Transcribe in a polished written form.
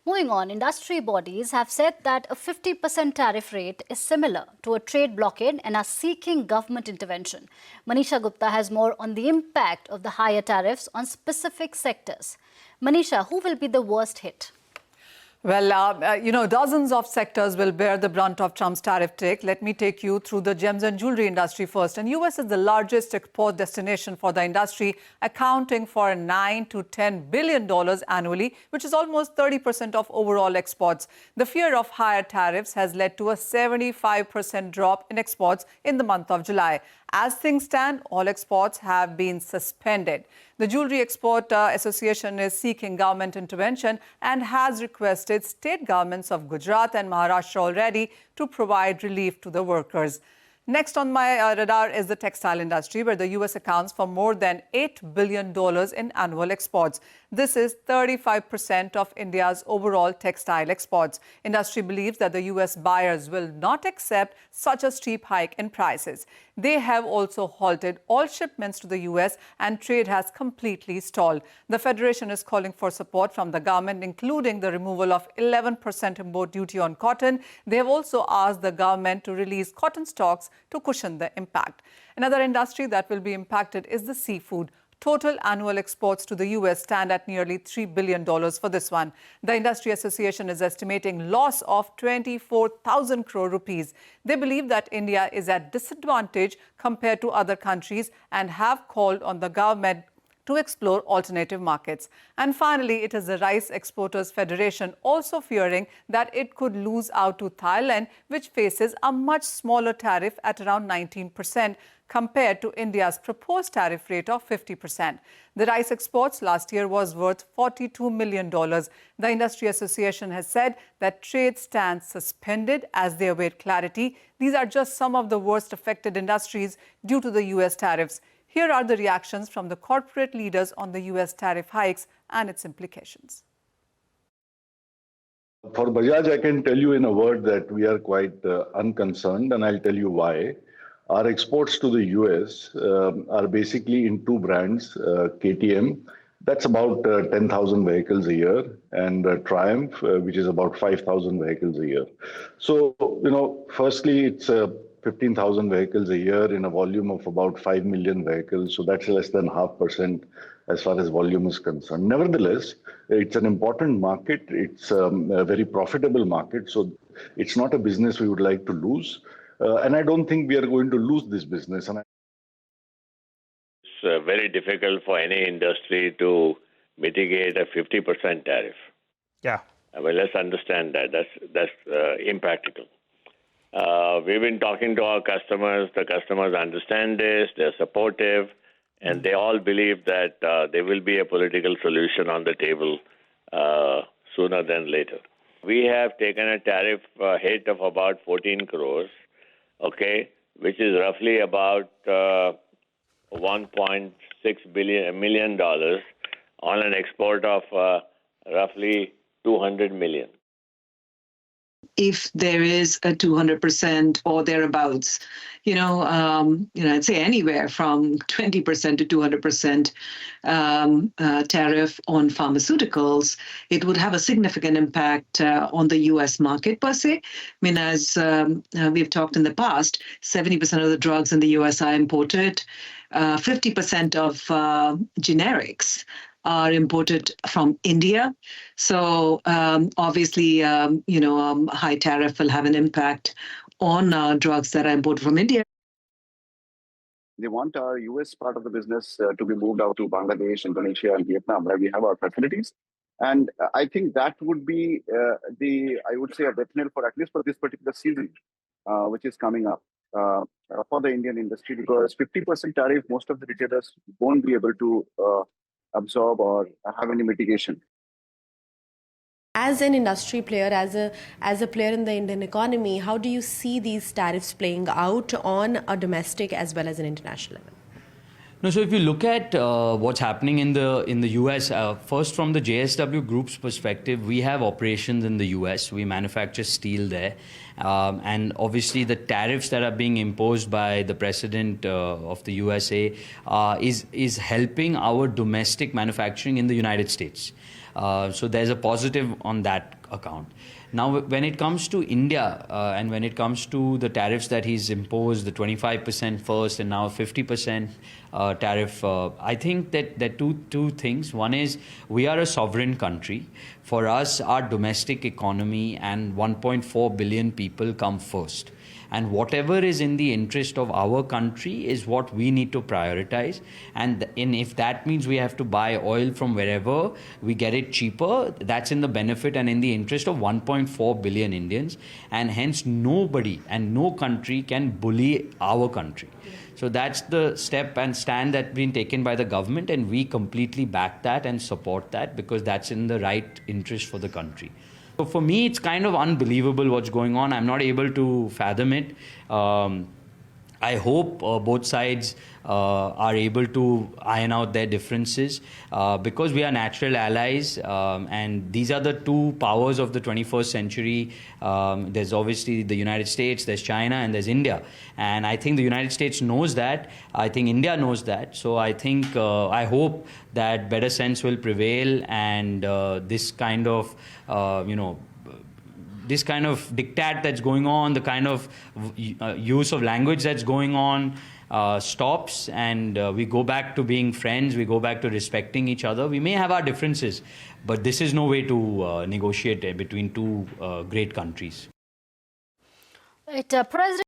Moving on, industry bodies have said that a 50% tariff rate is similar to a trade blockade and are seeking government intervention. Manisha Gupta has more on the impact of the higher tariffs on specific sectors. Manisha, who will be the worst hit? Well, dozens of sectors will bear the brunt of Trump's tariff take. Let me take you through the gems and jewelry industry first. And U.S. is the largest export destination for the industry, accounting for $9 to $10 billion annually, which is almost 30% of overall exports. The fear of higher tariffs has led to a 75% drop in exports in the month of July. As things stand, all exports have been suspended. The Jewellery Export Association is seeking government intervention and has requested state governments of Gujarat and Maharashtra already to provide relief to the workers. Next on my radar is the textile industry, where the U.S. accounts for more than $8 billion in annual exports. This is 35% of India's overall textile exports. Industry believes that the U.S. buyers will not accept such a steep hike in prices. They have also halted all shipments to the U.S. and trade has completely stalled. The Federation is calling for support from the government, including the removal of 11% import duty on cotton. They have also asked the government to release cotton stocks to cushion the impact. Another industry that will be impacted is the seafood. Total annual exports to the U.S. stand at nearly $3 billion for this one. The Industry Association is estimating loss of 24,000 crore rupees. They believe that India is at disadvantage compared to other countries and have called on the government to explore alternative markets. And finally, it is the Rice Exporters Federation also fearing that it could lose out to Thailand, which faces a much smaller tariff at around 19%. compared to India's proposed tariff rate of 50%. The rice exports last year was worth $42 million. The Industry Association has said that trade stands suspended as they await clarity. These are just some of the worst affected industries due to the US tariffs. Here are the reactions from the corporate leaders on the US tariff hikes and its implications. For Bajaj, I can tell you in a word that we are quite unconcerned, and I'll tell you why. Our exports to the US are basically in two brands, KTM, that's about 10,000 vehicles a year, and Triumph, which is about 5,000 vehicles a year. So, firstly, it's 15,000 vehicles a year in a volume of about 5 million vehicles. So that's less than 0.5% as far as volume is concerned. Nevertheless, it's an important market. It's a very profitable market. So it's not a business we would like to lose. And I don't think we are going to lose this business. It's very difficult for any industry to mitigate a 50% tariff. Yeah. Well, let's understand that. That's impractical. We've been talking to our customers. The customers understand this. They're supportive. And they all believe that there will be a political solution on the table sooner than later. We have taken a tariff hit of about 14 crores, okay, which is roughly about $1.6 million on an export of roughly 200 million. If there is a 200% or thereabouts, I'd say anywhere from 20% to 200% tariff on pharmaceuticals, it would have a significant impact on the U.S. market per se. I mean, as we've talked in the past, 70% of the drugs in the U.S. are imported. 50% of generics are imported from India. So obviously, high tariff will have an impact on drugs that are imported from India. They want our US part of the business to be moved out to Bangladesh, Indonesia, and Vietnam, where we have our facilities. And I think that would be a death knell for at least for this particular season, which is coming up for the Indian industry, because 50% tariff, most of the retailers won't be able to absorb or have any mitigation. As an industry player, as a player in the Indian economy, how do you see these tariffs playing out on a domestic as well as an international level? No, so if you look at what's happening in the US, first from the JSW Group's perspective, we have operations in the US. We manufacture steel there. And obviously the tariffs that are being imposed by the president of the USA is helping our domestic manufacturing in the United States. So there's a positive on that account. Now, when it comes to India and when it comes to the tariffs that he's imposed, the 25% first and now 50% tariff, I think that there are two things. One is we are a sovereign country. For us, our domestic economy and 1.4 billion people come first. And whatever is in the interest of our country is what we need to prioritize. And if that means we have to buy oil from wherever we get it cheaper, that's in the benefit and in the interest of 1.4 billion Indians. And hence nobody and no country can bully our country. So that's the step and stand that's been taken by the government, and we completely back that and support that because that's in the right interest for the country. So for me, it's kind of unbelievable what's going on. I'm not able to fathom it. I hope both sides are able to iron out their differences because we are natural allies, and these are the two powers of the 21st century. There's obviously the United States, there's China, and there's India. And I think the United States knows that. I think India knows that. So I think, I hope that better sense will prevail, and this kind of, this kind of diktat that's going on, the kind of use of language that's going on stops, and we go back to being friends, we go back to respecting each other. We may have our differences, but this is no way to negotiate between two great countries. President